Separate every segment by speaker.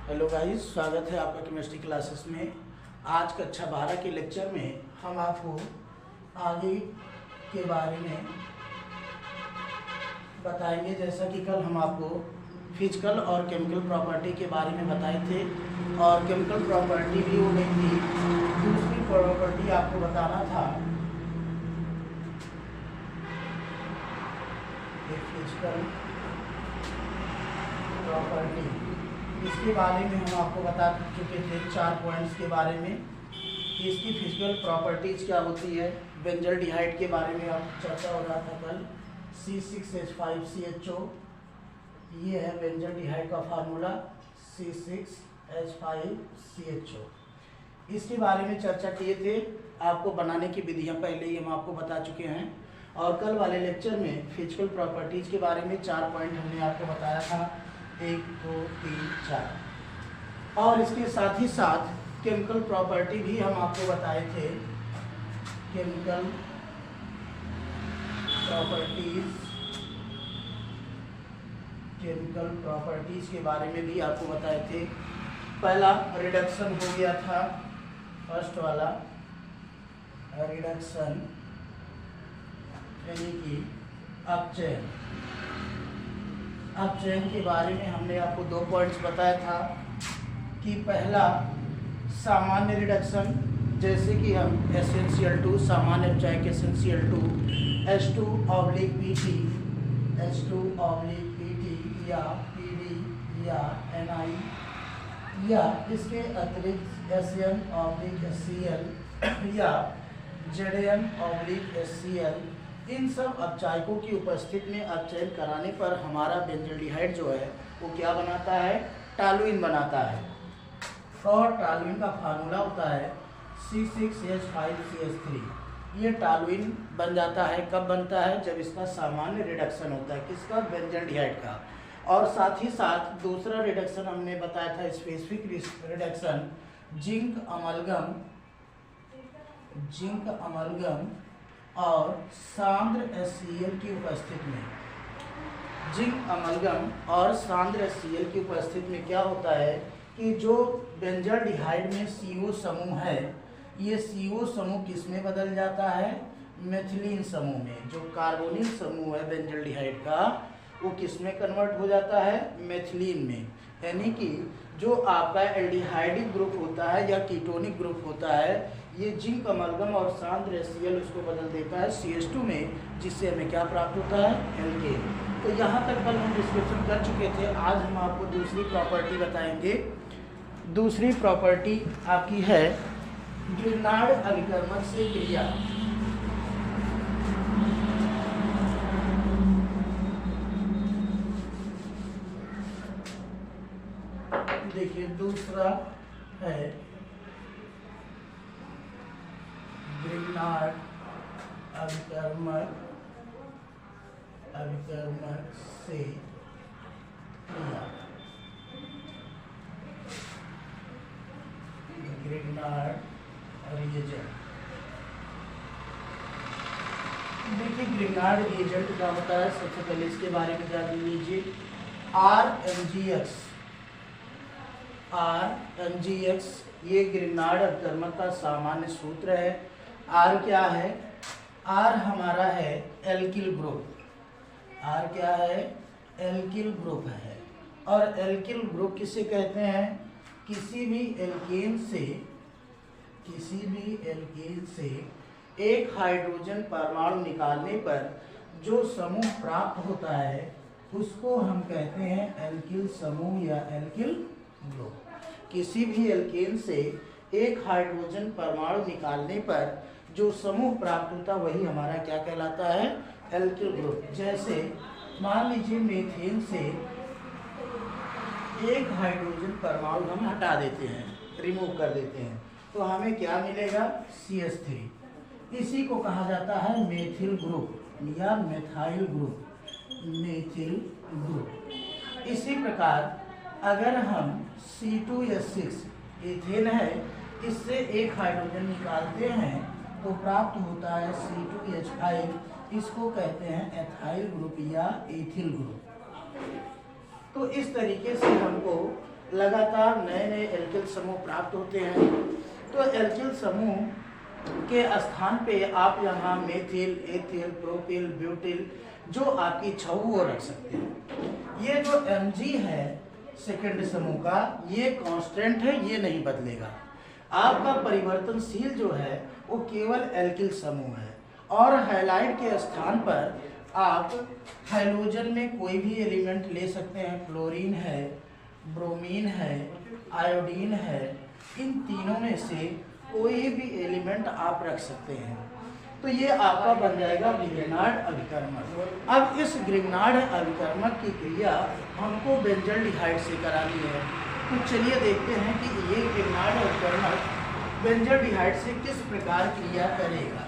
Speaker 1: Hello guys, स्वागत है आपका केमिस्ट्री क्लासेस में। आज कक्षा 12 के लेक्चर में हम आपको आगे के बारे में बताएंगे। जैसा कि कल हम आपको फिजिकल और केमिकल प्रॉपर्टी के बारे में बताए थे और केमिकल प्रॉपर्टी भी हो गई थी। दूसरी प्रॉपर्टी आपको बताना था फिजिकल प्रॉपर्टी, इसके बारे में हम आपको बता चुके थे 4 पॉइंट्स के बारे में कि इसकी फिजिकल प्रॉपर्टीज क्या होती है। बेंजल्डिहाइड के बारे में आप चर्चा हो रहा था कल, C6H5CHO, ये है बेंजल्डिहाइड का फार्मूला C6H5CHO। इसके बारे में चर्चा किए थे। आपको बनाने की विधियां पहले ही हम आपको बता चुके हैं और कल वाले लेक्चर में फिजिकल प्रॉपर्टीज के बारे में 4 पॉइंट हमने आपको बताया था, 1 2 3 4। और इसके साथ ही साथ केमिकल प्रॉपर्टी भी हम आपको बताए थे। केमिकल प्रॉपर्टीज के बारे में भी आपको बताए थे। पहला रिडक्शन हो गया था, फर्स्ट वाला रिडक्शन यानी कि अपचयन। अपचयन के बारे में हमने आपको 2 पॉइंट्स बताया था कि पहला सामान्य रिडक्शन, जैसे कि हम SnCl2 सामान्य अपचायक SnCl2 H2/Pt या PD या Ni या इसके अतिरिक्त SN/HCl या ZN/HCl, इन सब अपचायकों की उपस्थिति में अपचयन कराने पर हमारा बेंजल्डिहाइड जो है वो क्या बनाता है, टॉलुइन बनाता है। और टॉलुइन का फार्मूला होता है C6H5CH3। ये टॉलुइन बन जाता है, कब बनता है, जब इसका सामान्य रिडक्शन होता है, किसका, बेंजल्डिहाइड का। और साथ ही साथ दूसरा रिडक्शन हमने बताया था, स्पेसिफिक रिडक्शन, जिंक अमलगम और सांद्र HCl की उपस्थिति में। जिंक अमलगम और सांद्र HCl की उपस्थिति में क्या होता है कि जो बेंजल्डिहाइड में CO समूह है, ये CO समूह किस में बदल जाता है, मेथिलीन समूह में। जो कार्बोनिल समूह है बेंजल्डिहाइड का, वो किस में कन्वर्ट हो जाता है, मेथिलीन में। यानी कि जो आपका एल्डिहाइडिक ग्रुप होता है या कीटोनिक ग्रुप होता है, ये जिंक अमलगम और सांद्र HCl उसको बदल देता है CH2 में, जिससे हमें क्या प्राप्त होता है, एल्केन। तो यहाँ तक कल हम डिस्कशन कर चुके थे। आज हम आपको दूसरी प्रॉपर्टी बताएंगे। दूसरी प्रॉपर्टी आपकी है ग्रिग्नार्ड अभिकर्मक से क्रिया। देखिए, दूसरा है ग्रिग्नार्ड अभिकर्मक से क्रिया। Grignard reagent. देखिए, ग्रिग्नार्ड रिएजेंट क्या होता है, सबसे पहले इसके बारे में जान लीजिए। RMgx ये ग्रिग्नार्ड अभिकर्मक का सामान्य सूत्र है। R क्या है, R हमारा है एल्किल ग्रुप। R क्या है, एल्किल ग्रुप है। और एल्किल ग्रुप किसे कहते हैं, किसी भी एल्केन से एक हाइड्रोजन परमाणु निकालने पर जो समूह प्राप्त होता है उसको हम कहते हैं एल्किल समूह या एल्किल ग्रुप। किसी भी एल्केन से एक हाइड्रोजन परमाणु निकालने पर जो समूह प्राप्त होता वही हमारा क्या कहलाता है, एल्किल ग्रुप। जैसे मान लीजिए मीथेन से एक हाइड्रोजन परमाणु हम हटा देते हैं, रिमूव कर देते हैं, तो हमें क्या मिलेगा, CH3। इसी को कहा जाता है मेथिल ग्रुप या मेथाइल ग्रुप। इसी प्रकार अगर हम C2H6 इथेन है, इससे एक हाइड्रोजन निकालते हैं तो प्राप्त होता है C2H5, इसको कहते हैं एथाइल ग्रुप या एथिल ग्रुप। तो इस तरीके से हमको लगातार नए नए एल्किल समूह प्राप्त होते हैं। तो एल्किल समूह के स्थान पे आप यहाँ मेथिल, एथिल, प्रोपिल, ब्यूटिल जो आपकी इच्छा हो वो रख सकते हैं। ये जो Mg है सेकेंड समूह का, ये कांस्टेंट है, ये नहीं बदलेगा। आपका परिवर्तनशील जो है वो केवल एल्किल समूह है। और हैलाइड के स्थान पर आप हाइड्रोजन में कोई भी एलिमेंट ले सकते हैं। क्लोरीन है, ब्रोमीन है, आयोडीन है, इन तीनों में से कोई भी एलिमेंट आप रख सकते हैं। तो ये आपका बन जाएगा ग्रिग्नार्ड अभिकर्मक। अब इस ग्रिग्नार्ड अभिकर्मक की क्रिया हमको बेंजल्डिहाइड से करानी है। तो चलिए देखते हैं कि ये ग्रिग्नार्ड अभिकर्मक बेंजल्डिहाइड से किस प्रकार क्रिया करेगा।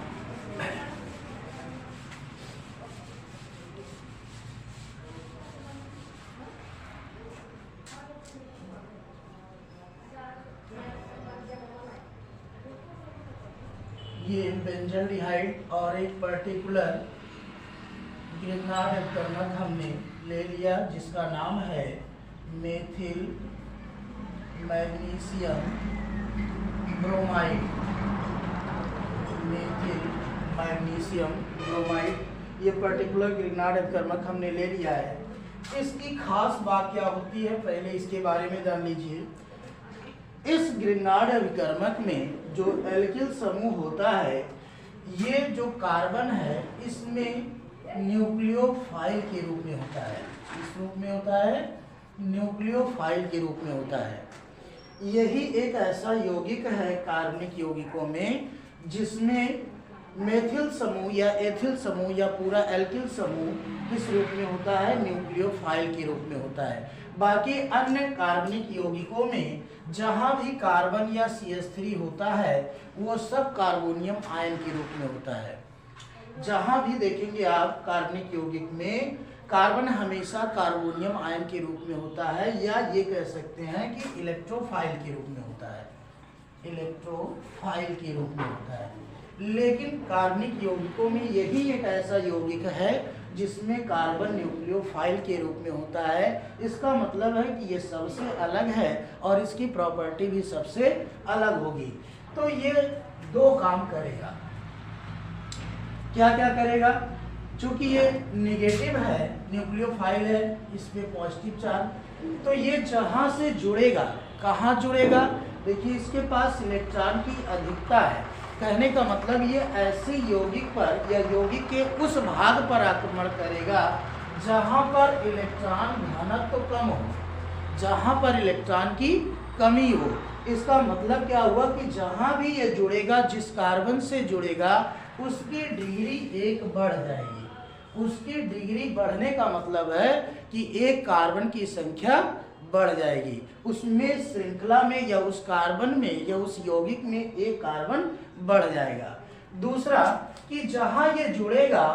Speaker 1: ये बेंजल्डिहाइड और एक पर्टिकुलर ग्रिग्नार्ड अभिकर्मक हमने ले लिया जिसका नाम है methyl magnesium bromide. Methyl magnesium bromide ये पर्टिकुलर ग्रिग्नार्ड अभिकर्मक हमने ले लिया है। इसकी खास बात क्या होती है पहले इसके बारे में जान लीजिए। इस ग्रिग्नार्ड अभिकर्मक में जो एल्किल समूह होता है, ये जो कार्बन है इसमें न्यूक्लियोफाइल के रूप में होता है। इस रूप में होता है, न्यूक्लियोफाइल के रूप में होता है। यही एक ऐसा यौगिक है कार्बनिक यौगिकों में जिसमें मेथिल समूह या एथिल समूह या पूरा एल्किल समूह किस रूप में होता है, न्यूक्लियोफाइल के रूप में होता है। बाकी अन्य कार्बनिक यौगिकों में जहाँ भी कार्बन या CH3 होता है वो सब कार्बोनियम आयन के रूप में होता है। जहाँ भी देखेंगे आप कार्बनिक यौगिक में कार्बन हमेशा कार्बोनियम आयन के रूप में होता है, या ये कह सकते हैं कि इलेक्ट्रोफाइल के रूप में होता है। इलेक्ट्रोफाइल के रूप में होता है। लेकिन कार्बनिक यौगिकों में यही एक ऐसा यौगिक है जिसमें कार्बन न्यूक्लियोफाइल के रूप में होता है। इसका मतलब है कि ये सबसे अलग है और इसकी प्रॉपर्टी भी सबसे अलग होगी। तो ये दो काम करेगा। क्या क्या करेगा? चूंकि ये नेगेटिव है, न्यूक्लियोफाइल है, इस पे पॉजिटिव चार्ज, तो ये जहां से जुड़ेगा, कहाँ जुड़ेगा? देखिए इसके पास इलेक्ट्रॉन की अधिकता है। कहने का मतलब ये ऐसे यौगिक पर या यौगिक के उस भाग पर आक्रमण करेगा जहां पर इलेक्ट्रॉन घनत्व तो कम हो, जहां पर इलेक्ट्रॉन की कमी हो। इसका मतलब क्या हुआ कि जहां भी ये जुड़ेगा, जिस कार्बन से जुड़ेगा उसकी डिग्री 1 बढ़ जाएगी। उसकी डिग्री बढ़ने का मतलब है कि एक कार्बन की संख्या बढ़ जाएगी। उसमें श्रृंखला में या उस कार्बन में या उस यौगिक में एक कार्बन बढ़ जाएगा। दूसरा कि जहां ये जुड़ेगा,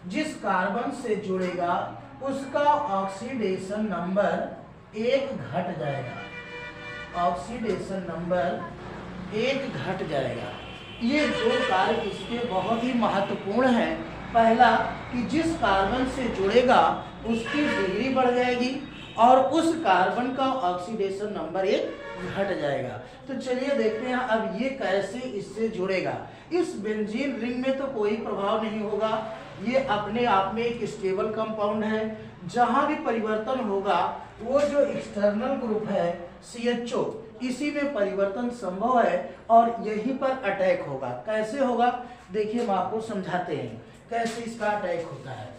Speaker 1: जिस कार्बन से जुड़ेगा उसका ऑक्सीडेशन नंबर 1 घट जाएगा। ऑक्सीडेशन नंबर 1 घट जाएगा। ये दो कार्य इसके बहुत ही महत्वपूर्ण हैं। पहला कि जिस कार्बन से जुड़ेगा उसकी डिग्री बढ़ जाएगी और उस कार्बन का ऑक्सीडेशन नंबर 1 घट जाएगा। तो चलिए देखते हैं अब ये कैसे इससे जुड़ेगा। इस बेंजीन रिंग में तो कोई प्रभाव नहीं होगा, ये अपने आप में एक स्टेबल कंपाउंड है। जहां भी परिवर्तन होगा वो जो एक्सटर्नल ग्रुप है CHO, इसी में परिवर्तन संभव है और यहीं पर अटैक होगा। कैसे होगा देखिए, हम आपको समझाते हैं कैसे इसका अटैक होता है।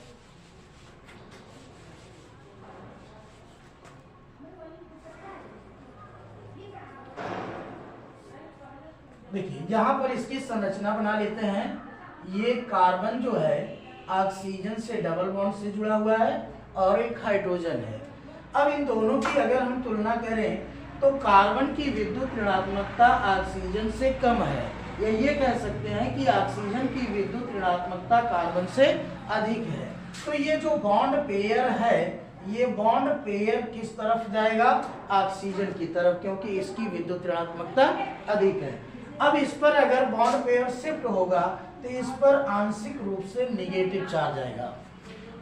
Speaker 1: देखिए यहाँ पर इसकी संरचना बना लेते हैं। ये कार्बन जो है ऑक्सीजन से डबल बॉन्ड से जुड़ा हुआ है और एक हाइड्रोजन है। अब इन दोनों की अगर हम तुलना करें तो कार्बन की विद्युत ऋणात्मकता ऑक्सीजन से कम है, या ये कह सकते हैं कि ऑक्सीजन की विद्युत ऋणात्मकता कार्बन से अधिक है। तो ये जो बॉन्ड पेयर है, ये बॉन्ड पेयर किस तरफ जाएगा? ऑक्सीजन की तरफ, क्योंकि इसकी विद्युत ऋणात्मकता अधिक है। अब इस पर अगर बॉन्ड पेयर शिफ्ट होगा तो इस पर आंशिक रूप से नेगेटिव चार्ज आएगा।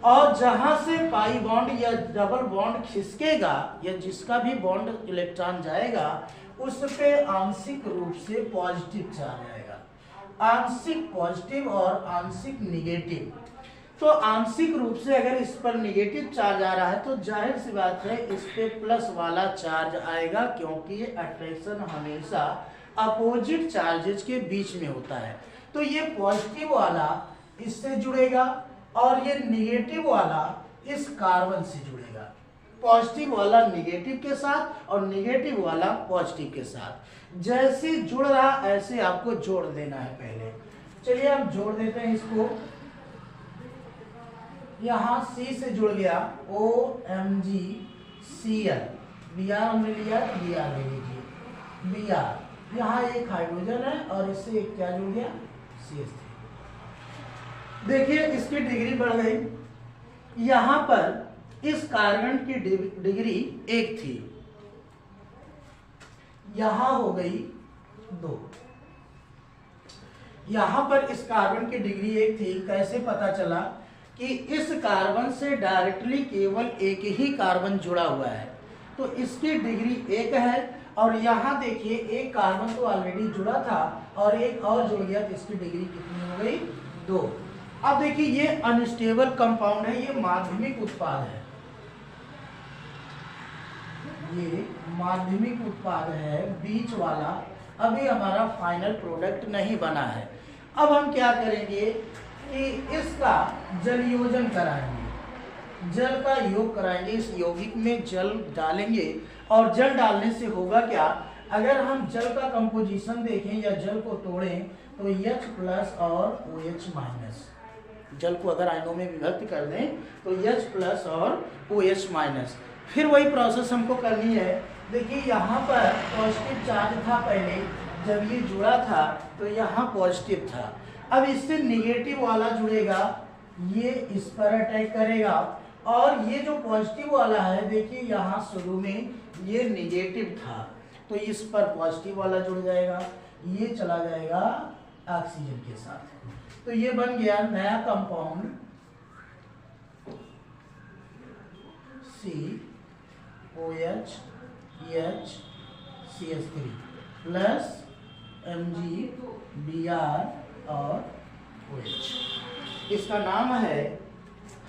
Speaker 1: और जहां से पाई बॉन्ड या डबल बॉन्ड खिसकेगा या जिसका भी बॉन्ड इलेक्ट्रॉन जाएगा उस पे आंशिक रूप से पॉजिटिव चार्ज आएगा, आंशिक पॉजिटिव और आंशिक निगेटिव। तो आंशिक रूप से अगर इस पर निगेटिव चार्ज आ रहा है तो जाहिर सी बात है इस पे प्लस वाला चार्ज आएगा, क्योंकि अट्रैक्शन हमेशा अपोजिट चार्जेज के बीच में होता है। तो ये पॉजिटिव वाला इससे जुड़ेगा और ये निगेटिव वाला इस कार्बन से जुड़ेगा, पॉजिटिव वाला निगेटिव के साथ और निगेटिव वाला पॉजिटिव के साथ। जैसे जुड़ रहा ऐसे आपको जोड़ देना है। पहले चलिए हम जोड़ देते हैं इसको। यहाँ C से जुड़ गया OMgCl, Br हमने लिया तो Br ले लीजिए, Br। यहाँ एक हाइड्रोजन है और इससे एक क्या जुड़ गया, CH3। देखिए इसकी डिग्री बढ़ गई। यहाँ पर इस कार्बन की डिग्री 1 थी, यहाँ हो गई 2। यहाँ पर इस कार्बन की डिग्री 1 थी। कैसे पता चला कि इस कार्बन से डायरेक्टली केवल एक ही कार्बन जुड़ा हुआ है, तो इसकी डिग्री 1 है। और यहाँ देखिए एक कार्बन तो ऑलरेडी जुड़ा था और एक और जुड़ गया, तो इसकी डिग्री कितनी हो गई, 2। अब देखिए ये अनस्टेबल कंपाउंड है, ये माध्यमिक उत्पाद है, ये माध्यमिक उत्पाद है, बीच वाला। अभी हमारा फाइनल प्रोडक्ट नहीं बना है। अब हम क्या करेंगे कि इसका जल योजन कराएंगे, जल का योग कराएंगे। इस यौगिक में जल डालेंगे और जल डालने से होगा क्या, अगर हम जल का कंपोजिशन देखें या जल को तोड़ें तो H+ और OH-, जल को अगर आयनों में विभक्त कर दें तो H+ और OH-। फिर वही प्रोसेस हमको करनी है। देखिए यहाँ पर पॉजिटिव चार्ज था पहले, जब ये जुड़ा था तो यहाँ पॉजिटिव था। अब इससे निगेटिव वाला जुड़ेगा, ये इस पर अटैक करेगा और ये जो पॉजिटिव वाला है देखिए यहाँ शुरू में ये निगेटिव था तो इस पर पॉजिटिव वाला जुड़ जाएगा, ये चला जाएगा ऑक्सीजन के साथ। तो ये बन गया नया compound COH CH3 plus Mg Br और OH। इसका नाम है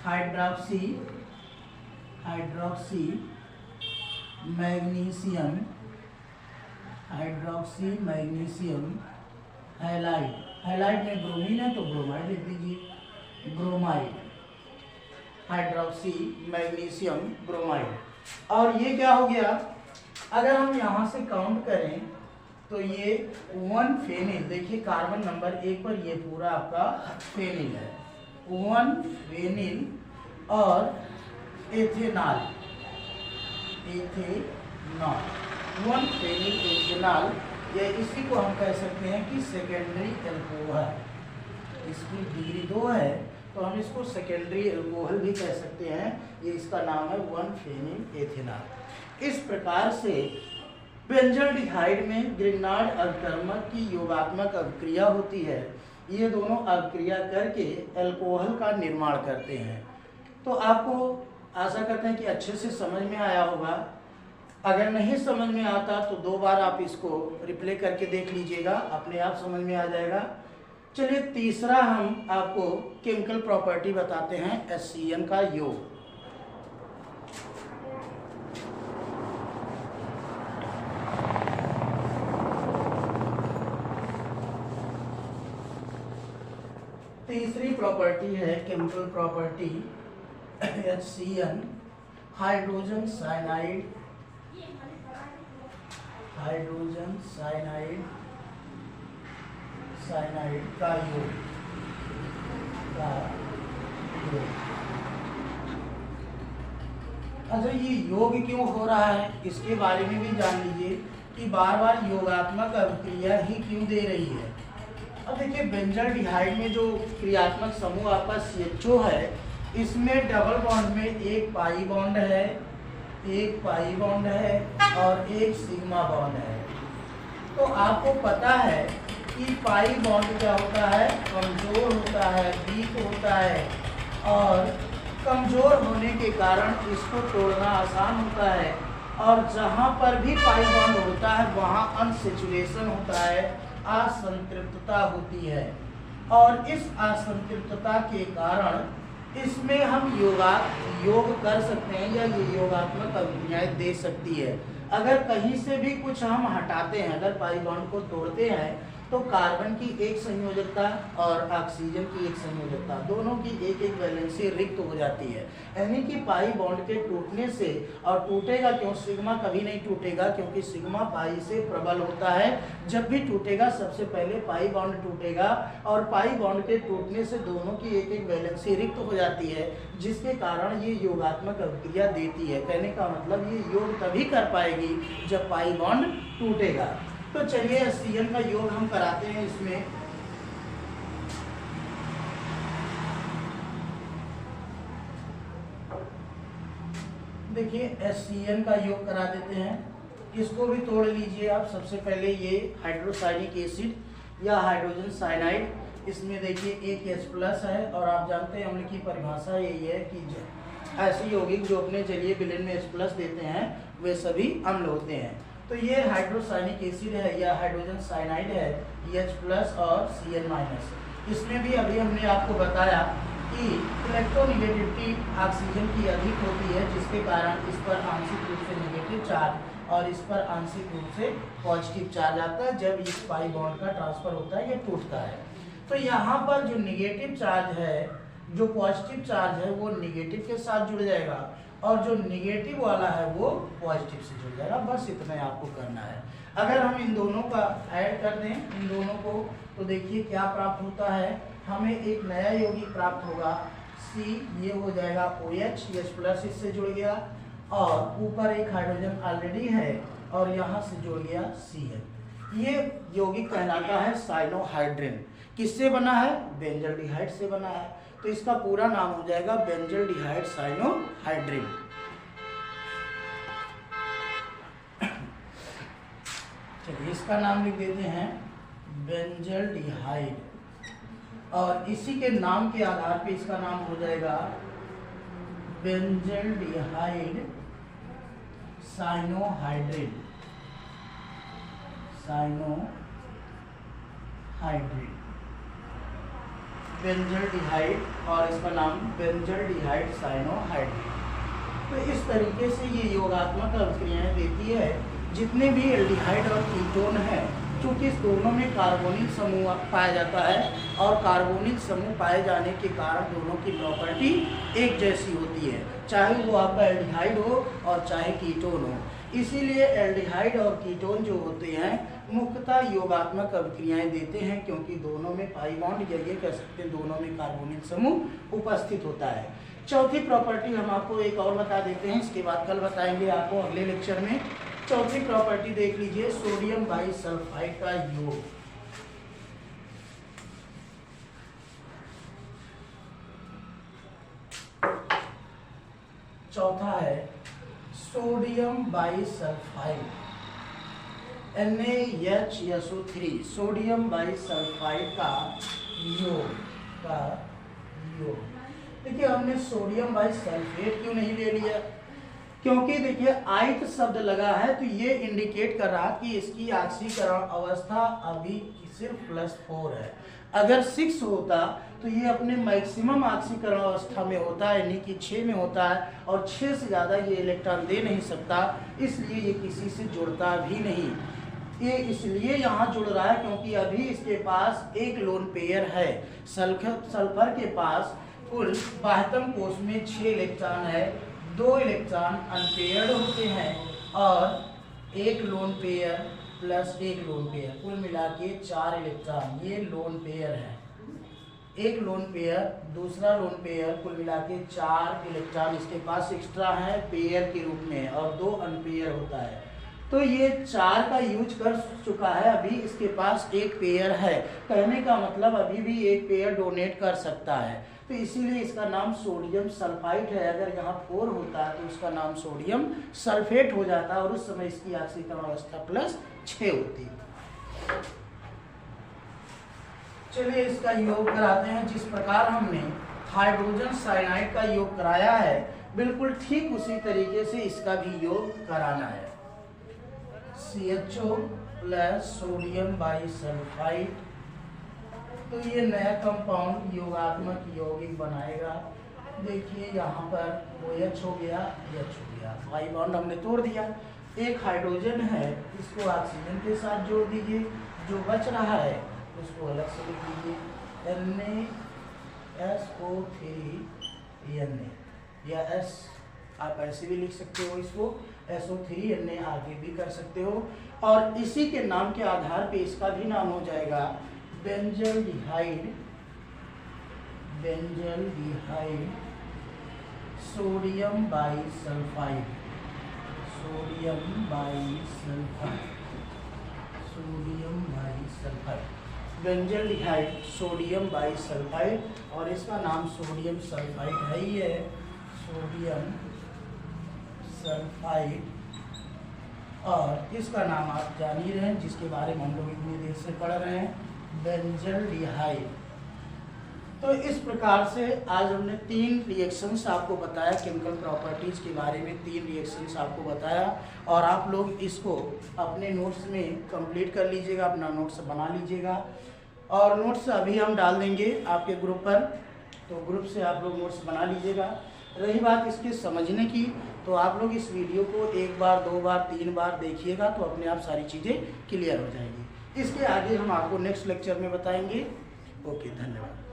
Speaker 1: हाइड्रोक्सी मैग्नीशियम हैलाइड। हैलाइड में ब्रोमीन है तो ब्रोमाइड लिख दीजिए, ब्रोमाइड, हाइड्रोक्सी मैग्नीशियम ब्रोमाइड। और ये क्या हो गया, अगर हम यहाँ से काउंट करें तो ये 1 फेनिल, देखिए कार्बन नंबर 1 पर ये पूरा आपका फेनिल है, 1 फेनिल और एथेनॉल, 1 फेनिल एथेनॉल, या इसी को हम कह सकते हैं कि सेकेंडरी एल्कोहल। इसकी डिग्री 2 है तो हम इसको सेकेंडरी एल्कोहल भी कह सकते हैं। ये इसका नाम है 1 फेनिल एथेनॉल। इस प्रकार से बेंजल्डिहाइड में ग्रिग्नार्ड अभिकर्मक की योगात्मक अभिक्रिया होती है। ये दोनों अभिक्रिया करके अल्कोहल का निर्माण करते हैं। तो आपको आशा करते हैं कि अच्छे से समझ में आया होगा। अगर नहीं समझ में आता तो 2 बार आप इसको रिप्ले करके देख लीजिएगा, अपने आप समझ में आ जाएगा। चलिए तीसरा हम आपको केमिकल प्रॉपर्टी बताते हैं, HCN का योग। तीसरी प्रॉपर्टी है chemical property HCN, hydrogen cyanide का योग, अच्छा ये योग क्यों हो रहा है इसके बारे में भी जान लीजिए कि बार बार योगात्मक अभिक्रिया ही क्यों दे रही है। अब देखिए बेंजल्डिहाइड में जो क्रियात्मक समूह आपका CHO है, इसमें डबल बॉन्ड में एक पाई बॉन्ड है और एक सिग्मा बॉन्ड है। तो आपको पता है कि पाई बॉन्ड क्या होता है, कमजोर होता है, वीक होता है, और कमजोर होने के कारण इसको तोड़ना आसान होता है, और जहाँ पर भी पाई बॉन्ड होता है वहाँ अनसैचुरेशन होता है, असंतृप्तता होती है। और इस असंतृप्तता के कारण इसमें हम योग कर सकते हैं या ये योगात्मक अभिक्रियाएं दे सकती है। अगर कहीं से भी कुछ हम हटाते हैं, अगर पाई बॉन्ड को तोड़ते हैं, तो कार्बन की एक संयोजकता और ऑक्सीजन की एक संयोजकता, दोनों की एक एक वैलेंसी रिक्त हो जाती है। यानी कि पाई बॉन्ड के टूटने से, और टूटेगा क्यों, सिग्मा कभी नहीं टूटेगा क्योंकि सिग्मा पाई से प्रबल होता है। जब भी टूटेगा सबसे पहले पाई बॉन्ड टूटेगा, और पाई बॉन्ड के टूटने से दोनों की एक एक वैलेंसी रिक्त हो जाती है, जिसके कारण ये योगात्मक अभिक्रिया देती है। कहने का मतलब ये योग तभी कर पाएगी जब पाई बॉन्ड टूटेगा। तो चलिए HCl का योग हम कराते हैं इसमें। देखिए HCl का योग करा देते हैं। इसको भी तोड़ लीजिए आप। सबसे पहले ये हाइड्रोसाइनिक एसिड या हाइड्रोजन साइनाइड, इसमें देखिए एक H+ है, और आप जानते हैं अम्ल की परिभाषा यही है कि ऐसे यौगिक जो अपने जलीय विलयन में H+ देते हैं वे सभी अम्ल होते हैं। तो ये हाइड्रोसाइनिक एसिड है या हाइड्रोजन साइनाइड है, H+ और Cl-। इसमें भी अभी हमने आपको बताया कि इलेक्ट्रोनेगेटिविटी ऑक्सीजन की अधिक होती है, जिसके कारण इस पर आंशिक रूप से नेगेटिव चार्ज और इस पर आंशिक रूप से पॉजिटिव चार्ज आता है जब इस पाई बॉन्ड का ट्रांसफर होता है या टूटता है। तो यहाँ पर जो निगेटिव चार्ज है, जो पॉजिटिव चार्ज है वो निगेटिव के साथ जुड़ जाएगा, और जो निगेटिव वाला है वो पॉजिटिव से जुड़ जाएगा। बस इतना ही आपको करना है। अगर हम इन दोनों का ऐड कर दें, इन दोनों को, तो देखिए क्या प्राप्त होता है, हमें एक नया यौगिक प्राप्त होगा C, ये हो जाएगा OH, H+ इससे जुड़ गया, और ऊपर एक हाइड्रोजन ऑलरेडी है और यहाँ से जुड़ गया Cl। ये यौगिक कहलाता है साइनोहाइड्रिन। किससे बना है, बेंजल्डिहाइड से बना है। तो इसका पूरा नाम हो जाएगा बेंजल्डिहाइड साइनोहाइड्रिन। चलिए इसका नाम लिख देते हैं बेंजल्डिहाइड, और इसी के नाम के आधार पे इसका नाम हो जाएगा बेंजल्डिहाइड साइनोहाइड्रिन। बेंजल्डिहाइड, और इसका नाम बेंजल्डिहाइड साइनोहाइड्रिन। तो इस तरीके से ये योगात्मक अभिक्रियाएं देती है। जितने भी एल्डिहाइड और कीटोन है, चूँकि इस दोनों में कार्बोनिल समूह पाया जाता है, और कार्बोनिल समूह पाए जाने के कारण दोनों की प्रॉपर्टी एक जैसी होती है, चाहे वो आपका एल्डिहाइड हो और चाहे कीटोन हो। इसीलिए एल्डिहाइड और कीटोन जो होते हैं मुख्यतः योगात्मक अभिक्रियाएं देते हैं, क्योंकि दोनों में पाई बॉन्ड या ये कह सकते हैं दोनों में कार्बोनिल समूह उपस्थित होता है। चौथी प्रॉपर्टी हम आपको एक और बता देते हैं, इसके बाद कल बताएंगे आपको अगले लेक्चर में। चौथी प्रॉपर्टी देख लीजिए, सोडियम बाइसल्फाइड का योग। चौथा है sodium bisulphide, NaHSO3, sodium bisulphide का योग। देखिए हमने सोडियम बाइसल्फेट क्यों नहीं ले लिया, क्योंकि देखिए आयत शब्द लगा है, तो ये इंडिकेट कर रहा कि इसकी ऑक्सीकरण अवस्था अभी सिर्फ +4 है। अगर 6 होता तो ये अपने मैक्सिमम ऑक्सीकरण अवस्था में होता है, यानी कि 6 में होता है, और 6 से ज़्यादा ये इलेक्ट्रॉन दे नहीं सकता, इसलिए ये किसी से जुड़ता भी नहीं। ये इसलिए यहाँ जुड़ रहा है क्योंकि अभी इसके पास एक लोन पेयर है। सल्फर के पास कुल 72 कोष में 6 इलेक्ट्रॉन है, 2 इलेक्ट्रॉन अनपेयर्ड होते हैं, और एक लोन पेयर प्लस एक लोन पेयर, कुल मिला के 4 इलेक्ट्रॉन, ये लोन पेयर है। एक लोन पेयर, दूसरा लोन पेयर, कुल मिला के 4 इलेक्ट्रॉन इसके पास एक्स्ट्रा है पेयर के रूप में, और 2 अनपेयर होता है। तो ये 4 का यूज कर चुका है, अभी इसके पास एक पेयर है। कहने का मतलब अभी भी एक पेयर डोनेट कर सकता है, तो इसीलिए इसका नाम सोडियम सल्फाइड है। अगर यहाँ 4 होता है तो इसका नाम सोडियम सल्फेट हो जाता, और उस समय इसकी ऑक्सीकरण अवस्था +6 होती। चलिए इसका योग कराते हैं। जिस प्रकार हमने हाइड्रोजन साइनाइड का योग कराया है, बिल्कुल ठीक उसी तरीके से इसका भी योग कराना है। CHO प्लस सोडियम बाइसल्फाइड, तो ये नया कंपाउंड योगात्मक यौगिक बनाएगा। देखिए यहाँ पर OH हो गया, H हो गया, पाई बॉन्ड हमने तोड़ दिया। एक हाइड्रोजन है, इसको ऑक्सीजन के साथ जोड़ दीजिए, जो बच रहा है उसको अलग से लिख दीजिए NaSO3Na, या S आप ऐसे भी लिख सकते हो, इसको SO3Na आगे भी कर सकते हो। और इसी के नाम के आधार पे इसका भी नाम हो जाएगा benzaldehyde, sodium bisulphide, benzaldehyde sodium bisulphide, और इसका नाम सोडियम सल्फाइड है ही है, सोडियम सल्फाइड। और इसका नाम आप जान ही रहे हैं, जिसके बारे में हम लोग इतनी देर से पढ़ रहे हैं, बेंजल्डिहाइड। तो इस प्रकार से आज हमने 3 रिएक्शंस आपको बताया, केमिकल प्रॉपर्टीज के बारे में 3 रिएक्शंस आपको बताया, और आप लोग इसको अपने नोट्स में कंप्लीट कर लीजिएगा, अपना नोट्स बना लीजिएगा। और नोट्स अभी हम डाल देंगे आपके ग्रुप पर, तो ग्रुप से आप लोग नोट्स बना लीजिएगा। रही बात इसके समझने की, तो आप लोग इस वीडियो को 1 बार 2 बार 3 बार देखिएगा, तो अपने आप सारी चीज़ें क्लियर हो जाएंगी। इसके आगे हम आपको नेक्स्ट लेक्चर में बताएंगे। ओके, धन्यवाद।